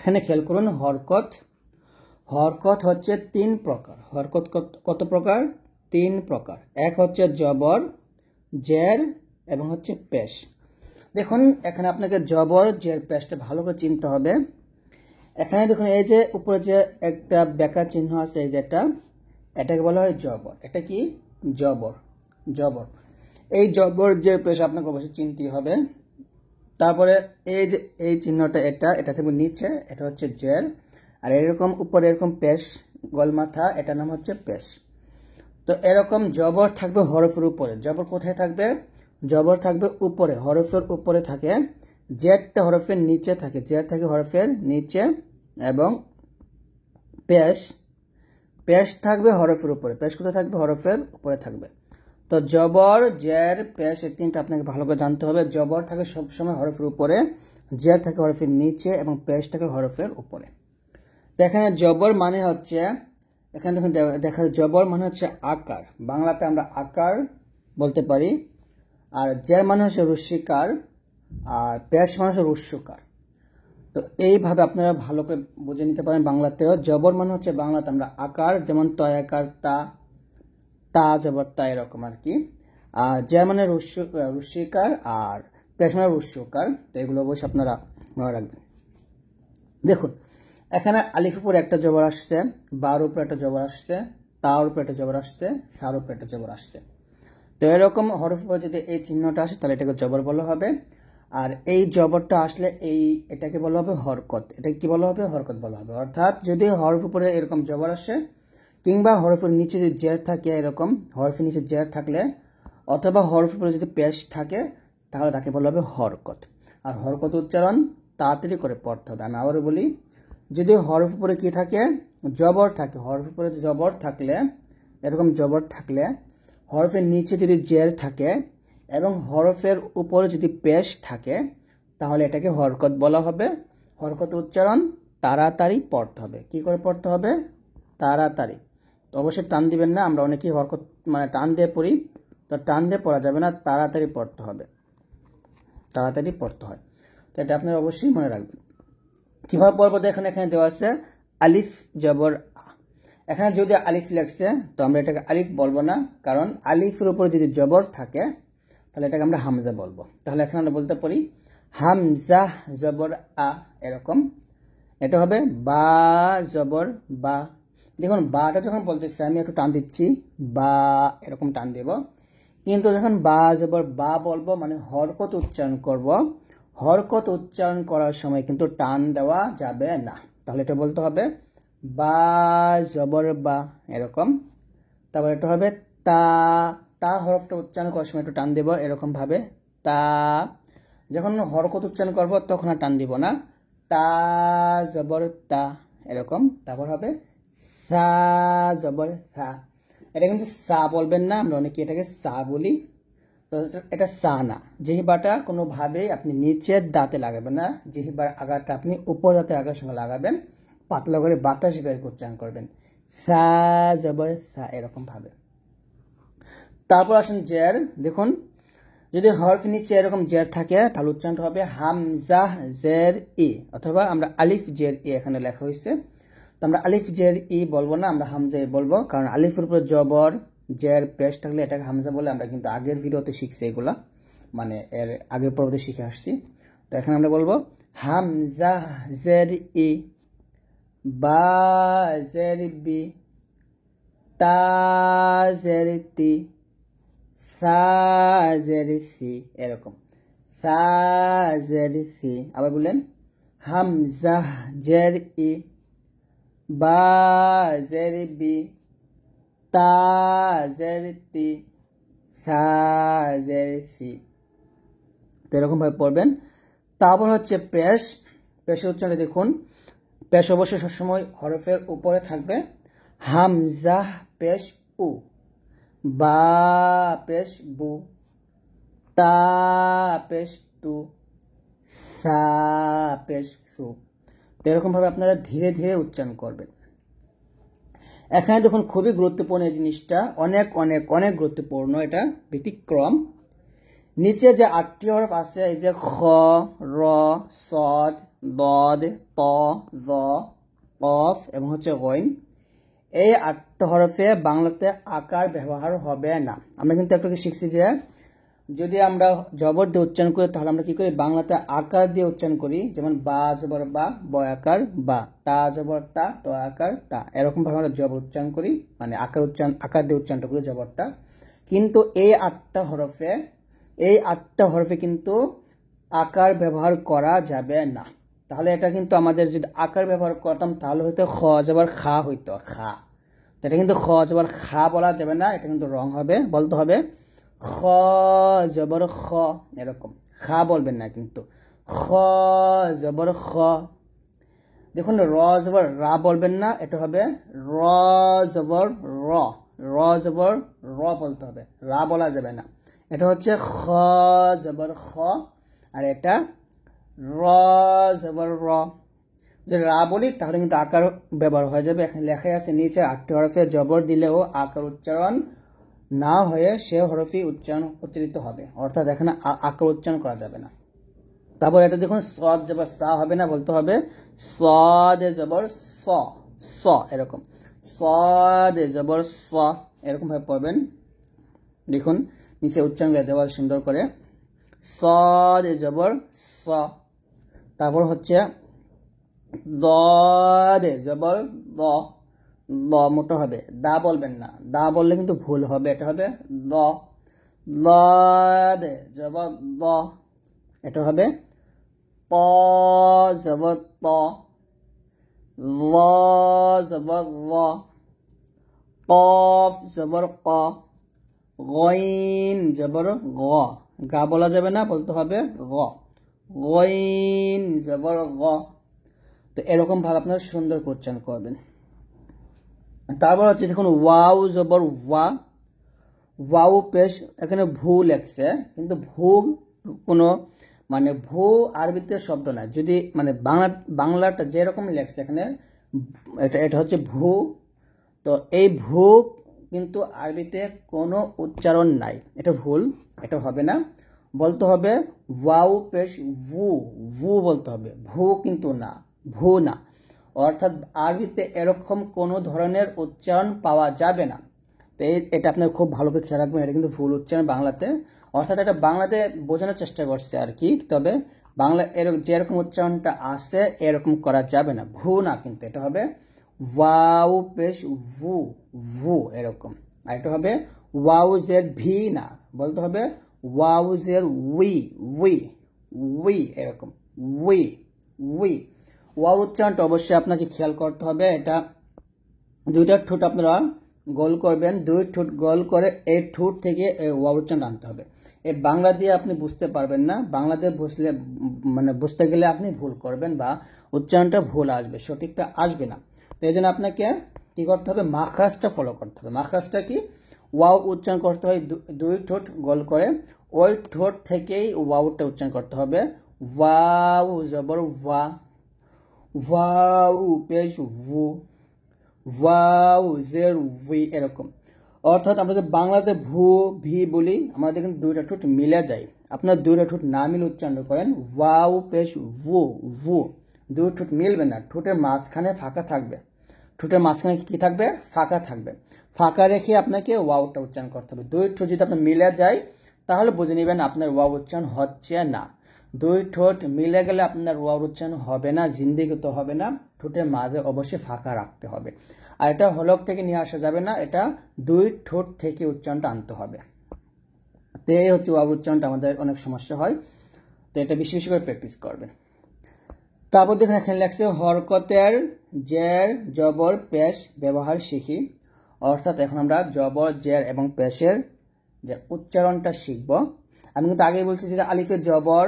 এখানে খেয়াল করুন হরকত। হরকত হচ্ছে 3 প্রকার। হরকত কত প্রকার? 3 প্রকার। এক হচ্ছে জবর, জের এবং হচ্ছে পেশ। দেখুন এখানে আপনাকে জবর, জের, পেশটা ভালো করে চিনতে হবে। এখানে দেখুন এই যে উপরে যে একটা বেকার চিহ্ন আছে, এই যেটা, এটাকে বলা হয় জবর। এটা কি? জবর। জবর। এই জবর, জের, পেশ আপনাকে অবশ্যই চিনতে হবে। তারপরে এই যে এই চিহ্নটা, এটা থেকে নিচে, এটা হচ্ছে জের, আর এরকম উপরে এরকম পেশ গোলমাথা, এটার নাম হচ্ছে পেশ। তো এরকম জবর থাকবে হরফের উপরে। জবর কোথায় থাকবে? জবর থাকবে উপরে, হরফের উপরে থাকে। জেরটা হরফের নিচে থাকে, জের থাকে হরফের নিচে, এবং পেশ, পেশ থাকবে হরফের উপরে। পেশ কোথায় থাকবে? হরফের উপরে থাকবে। তো জবর, জের, পেশ, এই তিনটা আপনাকে ভালো করে জানতে হবে। জবর থাকে সবসময় হরফের উপরে, জের থাকে হরফের নিচে, এবং পেশ থাকে হরফের উপরে। তো এখানে জবর মানে হচ্ছে, এখানে দেখুন দেখা জবর মানে হচ্ছে আকার। বাংলাতে আমরা আকার বলতে পারি। আর জের মানে হচ্ছে রস্যিকার, আর পেশ মানে হচ্ছে রস্যকার। তো এইভাবে আপনারা ভালো করে বুঝে নিতে পারেন বাংলাতেও। জবর মানে হচ্ছে বাংলাতে আমরা আকার, যেমন তয় আকার, তা, তা জবর তা, এরকম আর কি। আর জের মানে রস্যিকার, আর পেশ মানে রস্যকার। তো এগুলো অবশ্যই আপনারা মনে রাখবেন। দেখুন এখানে আলিফ উপরে একটা জবর আসছে, বার উপরে একটা জবর আসছে, তার উপরে একটা জবর আসছে, সার উপরে একটা জবর আসছে। তো এরকম হরফ উপরে যদি এই চিহ্নটা আসে তাহলে এটাকে জবর বলা হবে। আর এই জবরটা আসলে এটাকে বলা হবে হরকত। এটাকে কি বলা হবে? হরকত বলা হবে। অর্থাৎ যদি হরফ উপরে এরকম জবর আসে, কিংবা হরফের নিচে যদি জের থাকে, এরকম হরফের নিচে জের থাকলে, অথবা হরফ উপরে যদি পেশ থাকে, তাহলে তাকে বলা হবে হরকত। আর হরকত উচ্চারণ তাড়াতাড়ি করে পড়তে হবে। আমি আবারও বলি, যদি হরফ উপরে কি থাকে? জবর থাকে। হরফ উপরে জবর থাকলে, এরকম জবর থাকলে, হরফের নিচে যদি জের থাকে এবং হরফের উপরে যদি পেশ থাকে, তাহলে এটাকে হরকত বলা হবে। হরকত উচ্চারণ তাড়াতাড়ি পড়তে হবে। কি করে পড়তে হবে? তাড়াতাড়ি। তো অবশ্যই টান দিবেন না। আমরা অনেকেই হরকত মানে টান দিয়ে পড়ি, তো টান দিয়ে পড়া যাবে না, তাড়াতাড়ি পড়তে হবে। তাড়াতাড়ি পড়তে হয়। তো এটা আপনারা অবশ্যই মনে রাখবেন। কিভাবে পড়বো? দেখেন এখানে দেওয়া আছে আলিফ জবর আ। এখানে যদি আলিফ লেখছে, তো আমরা এটাকে আলিফ বলবো না, কারণ আলিফের উপর যদি জবর থাকে তাহলে এটাকে আমরা হামজা বলবো। তাহলে এখানে আমরা বলতে পারি হামজা জবর আ, এরকম। এটা হবে বা জবর বা। দেখুন বাটা যখন বলতেছি আমি একটু টান দিচ্ছি, বা, এরকম টান দেব। কিন্তু যখন বা জবর বা বলবো, মানে হরকত উচ্চারণ করব, হরকত উচ্চারণ করার সময় কিন্তু টান দেওয়া যাবে না। তাহলে এটা বলতে হবে বা জবর বা, এরকম। তারপর এটা হবে তা, তা হরফটা উচ্চারণ করার সময় একটু টান দেব, এরকম ভাবে তা। যখন হরকত উচ্চারণ করব তখন আর টান দিব না, তা জবর তা, এরকম। তারপর হবে সা জবর সা। এটা কিন্তু সা বলবেন না, আমরা অনেকে এটাকে সা বলি। তো এটা সা না। জিহ্বাটা কোনোভাবেই আপনি নিচের দাঁতে লাগাবেন না, জিহ্বার আগাটা আপনি উপর দাঁতের আগার সঙ্গে লাগাবেন, পাতলা করে বাতাস বের করে উচ্চারণ করবেন, সা জবর সা, এরকম ভাবে। তারপর আসেন জের। দেখুন যদি হরফ নিচে এরকম জের থাকে তাহলে উচ্চারণটা হবে হামজা জের ই, অথবা আমরা আলিফ জের ই এখানে লেখা হয়েছে, তো আমরা আলিফ জের ই বলবো না, আমরা হামজা ই বলবো। কারণ আলিফের উপর জবর, জের, পেশ থাকলে এটাকে হামজা বলে। আমরা কিন্তু আগের ভিডিওতে শিখছি এগুলা, মানে এর আগের পর্বতে শিখে আসছি। তো এখানে আমরা বলবো হামজা জের ই, বা জের বি, তা জের তি, সা জের সি, এরকম। সা জের সি। আবার বললেন হামজা জের ই, বা জের বি, তা জের তি, সা জের সি। তো এরকম ভাবে পড়বেন। তারপর হচ্ছে পেশ। পেশের উচ্চারণে দেখুন, পেশ অবশ্যই সবসময় হরফের উপরে থাকবে। হামজা পেশ উ, বা পেশ বু, তা পেশ তু, সা পেশ সু। তো এরকম ভাবে আপনারা ধীরে ধীরে উচ্চারণ করবেন। এখানে দেখুন খুবই গুরুত্বপূর্ণ এই জিনিসটা, অনেক অনেক অনেক গুরুত্বপূর্ণ, এটা ব্যতিক্রম। নিচে যে 8টি হরফ আছে এই যে খ, র, সদ, দদ, ত, জ, কফ এবং হচ্ছে গইন, এই 8টা হরফে বাংলাতে আকার ব্যবহার হবে না। আমরা কিন্তু একটু শিখছি যে যদি আমরা জবর দিয়ে উচ্চারণ করি তাহলে আমরা কি করি, বাংলাতে আকার দিয়ে উচ্চারণ করি, যেমন বা জবর বা, ব আকার বা, তা জবর তা, ত আকার তা, এরকম ভাবে আমরা জবর উচ্চারণ করি, মানে আকার দিয়ে উচ্চারণ করি জবরটা। কিন্তু এই 8টা হরফে কিন্তু আকার ব্যবহার করা যাবে না। তাহলে এটা কিন্তু আমাদের যদি আকার ব্যবহার করতাম তাহলে হয়তো খ জবর খা হইতো, খা। এটা কিন্তু খ জবর খা বলা যাবে না, এটা কিন্তু রং হবে, বলতে হবে খ জবর খ, এরকম খা বলবেন না, কিন্তু খ জবর খ। দেখুন র জবর রা বলবেন না, এটা হবে র জবর র, র জবর র বলতে হবে, রা বলা যাবে না। এটা হচ্ছে খ জবর খ, আর এটা র জবর র। যদি রা বলি তাহলে কিন্তু আকার ব্যবহার হয়ে যাবে। এখানে লেখাই আছে নিচে 8টি হরফে জবর দিলেও আকার উচ্চারণ না হয়ে সে হরফই উচ্চারিত হবে, অর্থাৎ এখানে আকার উচ্চারণ করা যাবে না। তারপর এটা দেখুন সদ জবর সা হবে না, বলতে হবে সদ জবর স, স এরকম, সদ জবর স এরকম ভাবে পড়বেন। দেখুন নিচে উচ্চারণ দেওয়া সুন্দর করে, সদ জবর স। তারপর হচ্ছে দদ জবর দ, ল মোটা হবে, দা বলবেন না, দা বললে কিন্তু ভুল হবে, এটা হবে ল। লদ জবর ল, এটা হবে প জবর প, ল জবর ল, কফ জবর ক, গইন জবর গ, গা বলা যাবে না, বলতে হবে গ, গইন জবর গ। তো এরকম ভাবে আপনারা সুন্দর করে উচ্চারণ করবেন। তারপর হচ্ছে দেখুন ওয়াও জবর ওয়া, ওয়াও পেশ, এখানে ভু লেখছে, কিন্তু ভু কোনো মানে ভু আরবিতে শব্দ না, যদি মানে বাংলাটা যেরকম লেখছে এখানে এটা হচ্ছে ভু, তো এই ভু কিন্তু আরবিতে কোনো উচ্চারণ নাই, এটা ভুল, এটা হবে না, বলতে হবে ওয়াও পেশ ভু, ভু বলতে হবে, ভু কিন্তু না, ভু না, অর্থাৎ আরবিতে এরকম কোনো ধরনের উচ্চারণ পাওয়া যাবে না। তো এটা আপনার খুব ভালো করে খেয়াল রাখবেন, এটা কিন্তু ভুল উচ্চারণ বাংলাতে, অর্থাৎ এটা বাংলাতে বোঝানোর চেষ্টা করছে আর কি, তবে বাংলা যেরকম উচ্চারণটা আছে এরকম করা যাবে না, ভু না, কিন্তু এটা হবে ওয়াও পেশ ভু, ভু এরকম। আর এটা হবে ওয়াও জের ভি না, বলতে হবে ওয়াও জের উই, উই, উই এরকম, উই, উই। ওয়াও উচ্চারণটা অবশ্যই আপনাকে খেয়াল করতে হবে, এটা দুইটা ঠোঁট আপনারা গোল করবেন, দুই ঠোঁট গোল করে এই ঠোঁট থেকে ওয়াও উচ্চারণ আনতে হবে। এই বাংলা দিয়ে আপনি বুঝতে পারবেন না, বাংলাতে বুঝতে গেলে আপনি ভুল করবেন বা উচ্চারণটা ভুল আসবে, সঠিকটা আসবে না। তো এই জন্য আপনাকে কি করতে হবে, মাখরাজটা ফলো করতে হবে। মাখরাজটা কি, ওয়াও উচ্চারণ করতে হয় দুই ঠোঁট গোল করে, ওই ঠোঁট থেকেই ওয়াওটা উচ্চারণ করতে হবে। ওয়াও জবর ওয়া, ওয়াও পেশ ভু, ওয়াও জের উই এরকম। অর্থাৎ আমরা যে বাংলাতে ভু ভি বলি, আমাদের কিন্তু দুইটা ঠোঁট মিলে যায়, আপনার দুইটা ঠোঁট না মিলে উচ্চারণ করেন ওয়াও পেশ ভু, ভু, দুই ঠোঁট মিলবে না, ঠোঁটের মাঝখানে ফাঁকা থাকবে, ঠোঁটের মাঝখানে কি থাকবে, ফাঁকা থাকবে, ফাঁকা রেখে আপনাকে ওয়াওটা উচ্চারণ করতে হবে। দুই ঠোঁট যদি আপনার মিলে যায় তাহলে বুঝে নেবেন আপনার ওয়াও উচ্চারণ হচ্ছে না, দুই ঠোঁট মিলে গেলে আপনার ওয়াও উচ্চারণ হবে না, জিন্দিগিতে হবে না, ঠোঁটের মাঝে অবশ্যই ফাঁকা রাখতে হবে। আর এটা হলক থেকে নিয়ে আসা যাবে না, এটা দুই ঠোঁট থেকে উচ্চারণটা আনতে হবে। তো এই হচ্ছে ওয়াও উচ্চারণটা আমাদের অনেক সমস্যা হয়, তো এটা বেশি বেশি করে প্র্যাকটিস করবেন। তারপর দেখুন এখানে লেখছে হরকতের জের জবর পেশ ব্যবহার শিখি, অর্থাৎ এখন আমরা জবর জের এবং পেশের যে উচ্চারণটা শিখব। আমি কিন্তু আগেই বলছি যে আলিফে জবর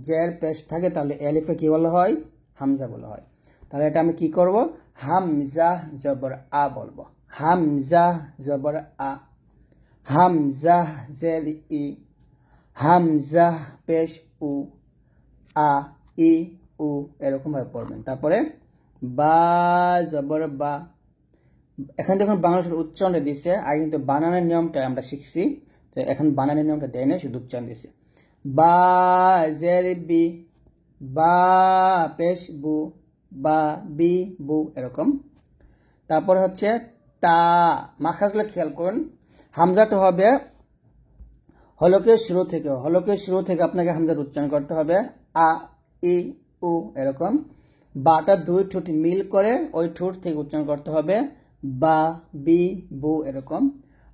জের পেশ থাকে তাহলে আলিফে কি বলা হয়, হামজা বলা হয়। তাহলে এটা আমি কি করব, হামজা জবর আ বলবো, হামজা জবর আ, হামজা জের ই, হামজা পেশ উ, আ ই উ এরকম ভাবে পড়বেন। তারপরে বা জবর বা, এখানে দেখুন বাংলা শুধু উচ্চারণটা দিচ্ছে, আর কিন্তু বানানের নিয়মটা আমরা শিখছি, তো এখন বানানের নিয়মটা দেয় না, শুধু উচ্চারণ দিচ্ছে। বা জের বি, বা পেশ বু, বা বি বু এরকম। তারপর হচ্ছে তা, মাখরাজগুলো খেয়াল করুন। হামজাটা হবে হলকের শুরু থেকে, হলকের শুরু থেকে আপনাকে হামজার উচ্চারণ করতে হবে, আ ই উ এরকম। বাটা দুই ঠোঁট মিল করে ওই ঠোঁট থেকে উচ্চারণ করতে হবে, বা বি বু এরকম।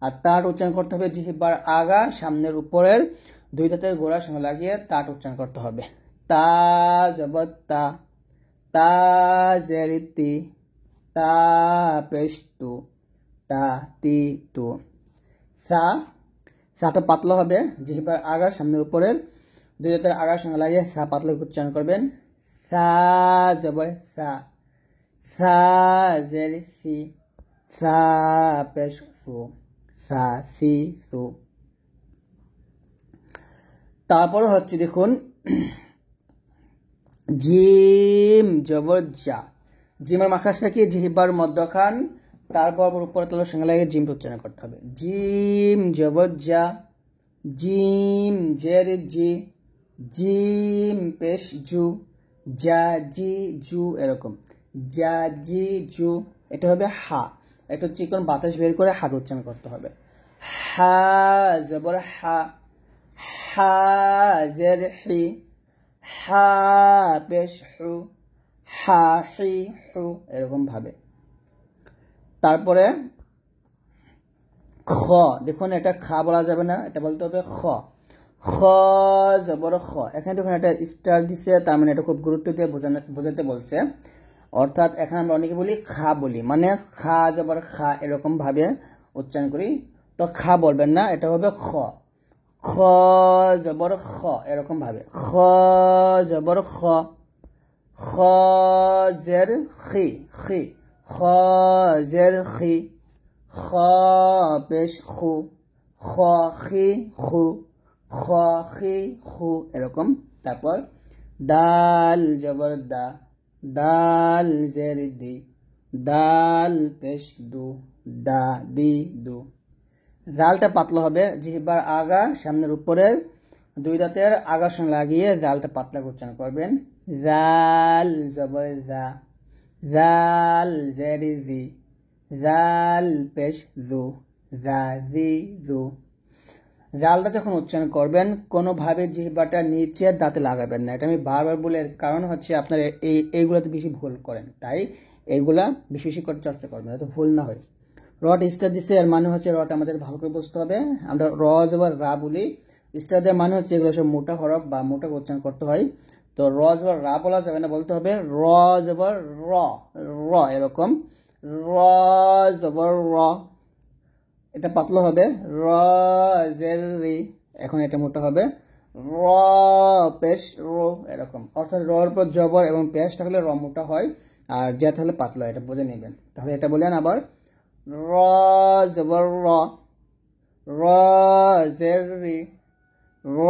আর তার উচ্চারণ করতে হবে জিহ্বার আগা সামনের উপরের দুই দাঁতের গোড়ার সঙ্গে লাগিয়ে তার উচ্চারণ করতে হবে। তা জবর তা, তা জের তি, তা পেশ তু, তা তি তু। সা, সাটা পাতলা হবে, জিহ্বার আগা সামনের উপরের দুই দাঁতের আগার সঙ্গে লাগিয়ে সা পাতলা উচ্চারণ করবেন। সা জবর সা, সা জের সি, সা পেশ সু, সা সি সু। তারপর হচ্ছে দেখুন জিম জবর জা, জিমের মাখরাজটা কি জিহ্বার মধ্যখান, তারপর উপরে তলার সঙ্গে লাগিয়ে জিম উচ্চারণ করতে হবে। জিম জবর জা, জিম জের জি, জিম পেশ জু, জা জি জু এরকম, জা জি জু। এটা হবে হা, একটু চিকন বাতাস বের করে হার উচ্চারণ করতে হবে। হা জবর হা, হা জের হি, হা পেশ হু, হা হি হু এরকম ভাবে। তারপরে খ, দেখুন এটা খা বলা যাবে না, এটা বলতে হবে খ, খ জবর খ। এখানে দেখুন একটা স্টার দিছে, তার মানে এটা খুব গুরুত্ব দিয়ে বোঝাতে বলছে। অর্থাৎ এখানে আমরা অনেকে বলি খা বলি, মানে খা জবর খা এরকম ভাবে উচ্চারণ করি, তো খা বলবেন না, এটা হবে খ, খ জবর খ এরকম ভাবে। খ জবর খ, খ জের খি, খি, খ জের খি, খ পেশ খু, খ খি খু, খ খি খু এরকম। তারপর দাল জবর দা, দাল জের দি, দাল পেশ দু, দা দি দু। জালটা পাতলা হবে, জিহ্বার আগা সামনের উপরের দুই দাঁতের আগার সঙ্গে লাগিয়ে জালটা পাতলা উচ্চারণ করবেন। জাল জবর জা, জাল জের জি, জাল পেশ জু, জা জি জু। জালটা যখন উচ্চারণ করবেন কোনোভাবে জিহ্বাটা নিচের দাঁতে লাগাবেন না, এটা আমি বারবার বলে, এর কারণ হচ্ছে আপনারা এইগুলোতে বেশি ভুল করেন, তাই এইগুলা বেশি বেশি করে চর্চা করবেন যাতে ভুল না হয়। রট স্টার দিচ্ছে, এর মানে হচ্ছে রট আমাদের ভালো করে বুঝতে হবে। আমরা র জবর রা বলি, স্টার দেওয়ার মানে হচ্ছে এগুলো সব মোটা হরফ বা মোটা উচ্চারণ করতে হয়। তো র জবর রা বলা যাবে না, বলতে হবে র জবর র, র এরকম। র জবর র, এটা পাতলা হবে, র জের রি, এখন এটা মোটা হবে, র পেশ রো এরকম। অর্থাৎ রর পর জবর এবং পেশ থাকলে র মোটা হয়, আর জে থাকলে পাতলা, এটা বুঝে নেবেন। তাহলে এটা বলেন আবার, র জবর র, র জের রি, র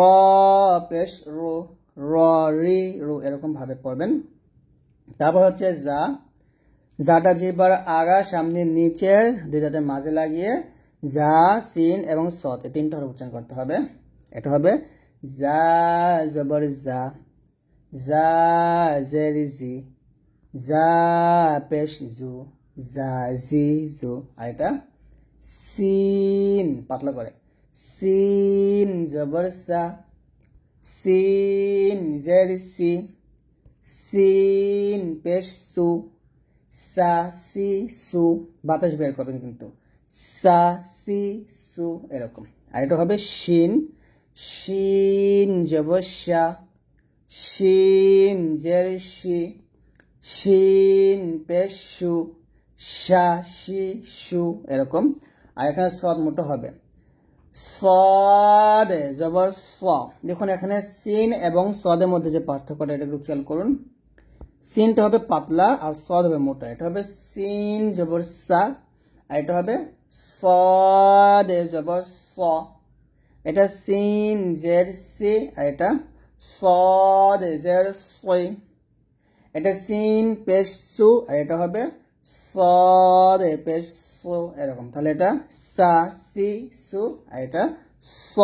পেশ রো, র রি রো এরকম ভাবে পড়বেন। তারপর হচ্ছে যা, যাটা জিহ্বার আগা সামনে নিচের দুই দাঁতের মাঝে লাগিয়ে যা সিন এবং সদ এই তিনটা হরফ উচ্চারণ করতে হবে। এটা হবে যা জবর যা, যা জের জি, যা পেশ জু, যা জি জু। আর এটা সিন পাতলা করে, সিন জবর সা, সিন জের সি, সিন পেশ সু, সা সি সু, বাতাস বের করবেন কিন্তু, সা সি সু এরকম। আর এটা হবে শিন, শিন জবর শা, শিন জের শি, শিন পেশ শু, শা শি শু এরকম। আর এখানে সদ মোটা হবে, সদ জবর স। দেখুন এখানে সিন এবং সদের মধ্যে যে পার্থক্যটা এটা একটু খেয়াল করুন। সিনটা হবে পাতলা আর সদ হবে মোটা, এটা হবে সিন জবর সা, আর এটা হবে সদ জবর স। এটা সিন জের সি, আর এটা সদ জের সই। এটা সিন পেশ সু, আর এটা হবে সদ পেশ সু এরকম। তাহলে এটা সা সি সু, আর এটা স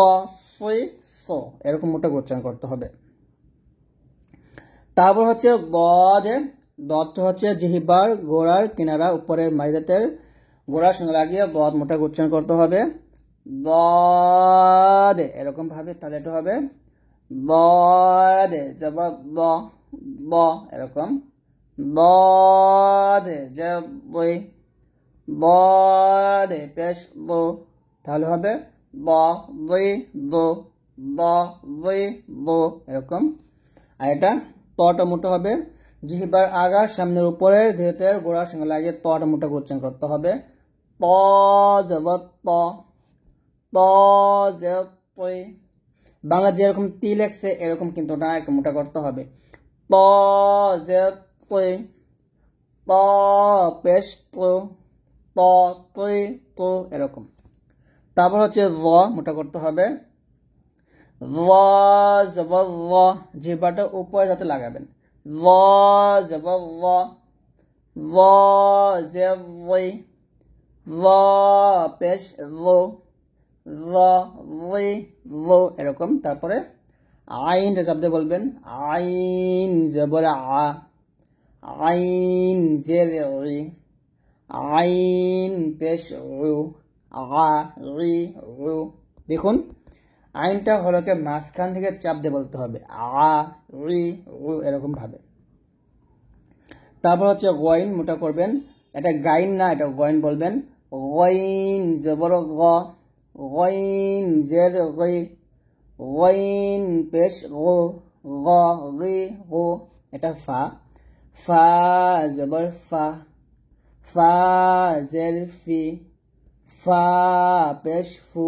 সই সো এরকম মোটা উচ্চারণ করতে হবে। তারপর হচ্ছে দদ, দদ হচ্ছে জিহ্বার গোড়ার কিনারা উপরের মাঝের গোড়ার সঙ্গে লাগিয়ে দদ মোটা উচ্চারণ করতে হবে। দদ এরকম ভাবে, তাহলে এটা হবে দদ জবর দ, দ এরকম দদ জবই, দদ পেশ দো, তাহলে হবে দ দুই দো, দ দুই দো এরকম। আর এটা তটা মোটা হবে, জিহ্বার আগা সামনের উপরে ধীরেতের গোড়ার সঙ্গে লাগিয়ে তটা মোটা উচ্চারণ করতে হবে। ত জবর ত, ত জবই। বাংলা যেরকম তি লেখছে এরকম কিন্তু না, একটু মোটা করতে হবে। ত জবই, ত পেশ তো, ত তুই তো এরকম। তারপর হচ্ছে র মোটা করতে হবে। র জবর র, জিহ্বাটা উপরে যাতে লাগাবেন। র জবর র, র জবই, র পেশ রো, র রি রো এরকম। তারপরে আইন শব্দে বলবেন আইন জবর আ, আইন জের রি, আইন পেশ রু, আ রি রু। দেখুন আইনটা হলকে মাঝখান থেকে চাপ দিয়ে বলতে হবে, আ রি রু এরকম ভাবে। তারপর হচ্ছে গইন মোটা করবেন, এটা গাইন না, এটা গইন বলবেন। গইন জবর গ, গইন জের গি, গইন পেশ গো, গ গি গো। এটা ফা, ফা জবর ফা, ফা জের ফি, ফা পেশ ফু,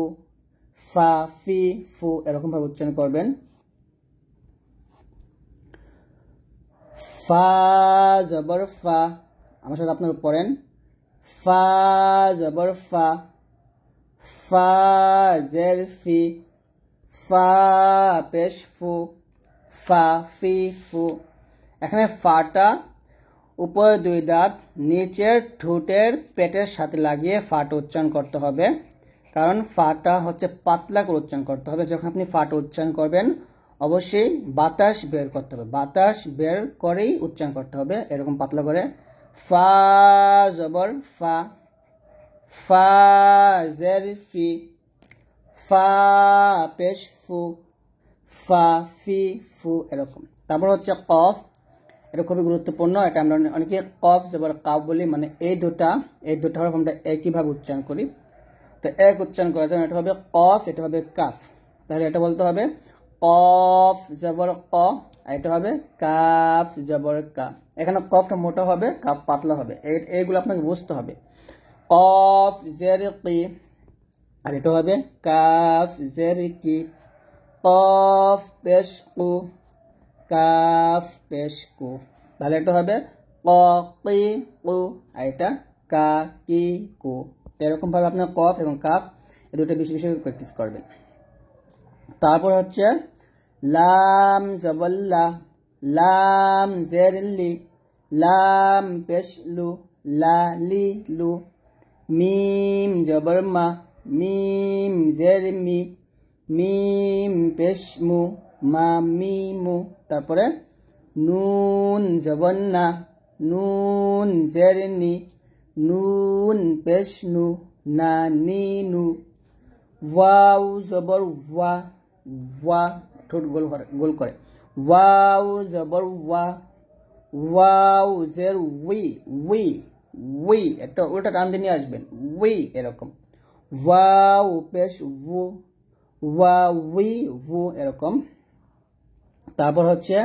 ফা ফি ফু এরকম ভাবে উচ্চারণ করবেন। ফা জবর ফা, আমার সাথে আপনারা পড়েন। ফা জবর ফা, ফা জের ফি, ফা পেশ ফু, ফা ফি ফু। এখানে ফাটা উপরে দুই দাঁত নিচের ঠোঁটের পেটের সাথে লাগিয়ে ফাটা উচ্চারণ করতে হবে, কারণ ফাটা হচ্ছে পাতলা করে উচ্চারণ করতে হবে। যখন আপনি ফাটা উচ্চারণ করবেন অবশ্যই বাতাস বের করতে হবে, বাতাস বের করেই উচ্চারণ করতে হবে এরকম পাতলা করে। ফা জবর ফা, ফা জের ফি, ফা পেশ ফু, ফা ফি ফু এরকম। তারপর হচ্ছে কফ, এটা খুবই গুরুত্বপূর্ণ, এটা আমরা অনেকে কফ জবর কাফ বলি, মানে এই দুটা হরফ আমরা একইভাবে উচ্চারণ করি, তো এক উচ্চারণ করার জন্য এটা হবে কফ, এটা হবে কাফ। তাহলে এটা বলতে হবে কফ জবর ক, আর এটা হবে কাফ জবর কা। এখানে কফটা মোটা হবে, কাফ পাতলা হবে, এইগুলো আপনাকে বুঝতে হবে। কফ জের কি, আর এটা হবে কাফ জের কি, কফ পেশ কু, কাফ পেশ কু। তাহলে এটা হবে ক কি কু, আর এটা কা কি কু। এরকম ভাবে আপনার কফ এবং কাফ এই দুটো বেশি বেশি প্র্যাকটিস করবেন। তারপর হচ্ছে লাম জবল্লা, লাম জের লি, লাম পেশ লু, লা লি লু। মিম জবর মা, মিম জের মি, মিম পেশ মু, মা মি মু। তারপরে নুন জবর না, নুন জের নি, নুন পেশ নু, না নি নু। ওয়াও জবর ওয়া, ওয়া ঠোঁট গোল করে, ওয়াও জবর ওয়া, ওয়াও জের উই, উই উই, একটা উল্টা টান দিয়ে নিয়ে আসবেন, উই এরকম। ওয়াও পেশ ভু, ওয়া উই ভু এরকম। তারপর হচ্ছে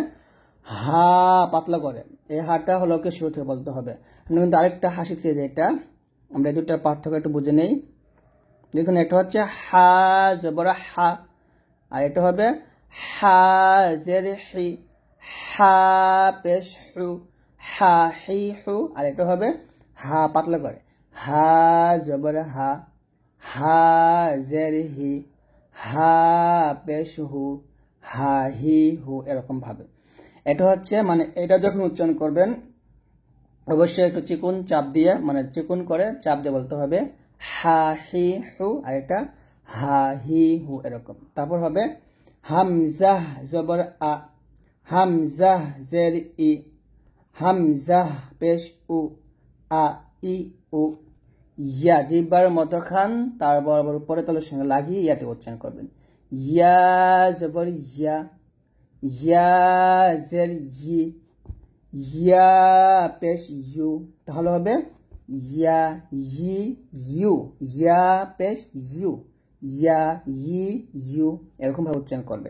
হা পাতলা করে, এই হাটা হলো কি শুরু থেকে বলতে হবে। কিন্তু আরেকটা হা শিখছি, যেটা আমরা এই দুটার পার্থক্য একটু বুঝে নেই। দেখুন এটা হচ্ছে হা জবর হা, আর এটা হবে হা জের হি, হা পেশ হু, হা হি হু। আর এটা হবে হা পাতলা করে, হা জবর হা, হা জের হি, হা পেশ হু, হা হি হু এরকম ভাবে। এটা হচ্ছে মানে এটা যখন উচ্চারণ করবেন অবশ্যই একটু চিকুন চাপ দিয়ে, মানে চিকুন করে চাপ দিয়ে বলতে হবে হা হি হু, আর এটা হা হি হু এরকম। তারপর হবে হামজা জবর আ, হামজা জের ই, হামজা পেশ উ, আ ই উ। ইয়া জিহ্বার মধ্যখান তার বরাবর উপরে তলের সঙ্গে লাগিয়ে ইয়াটি উচ্চারণ করবেন। ইয়া জবর ইয়া, ইয়া জের ই, ইয়া পেশ ইউ, তাহলে হবে ইয়া ই ইউ, ইয়া পেশ ইউ, ইয়া ই ইউ, এরকম ভাবে উচ্চারণ করবে।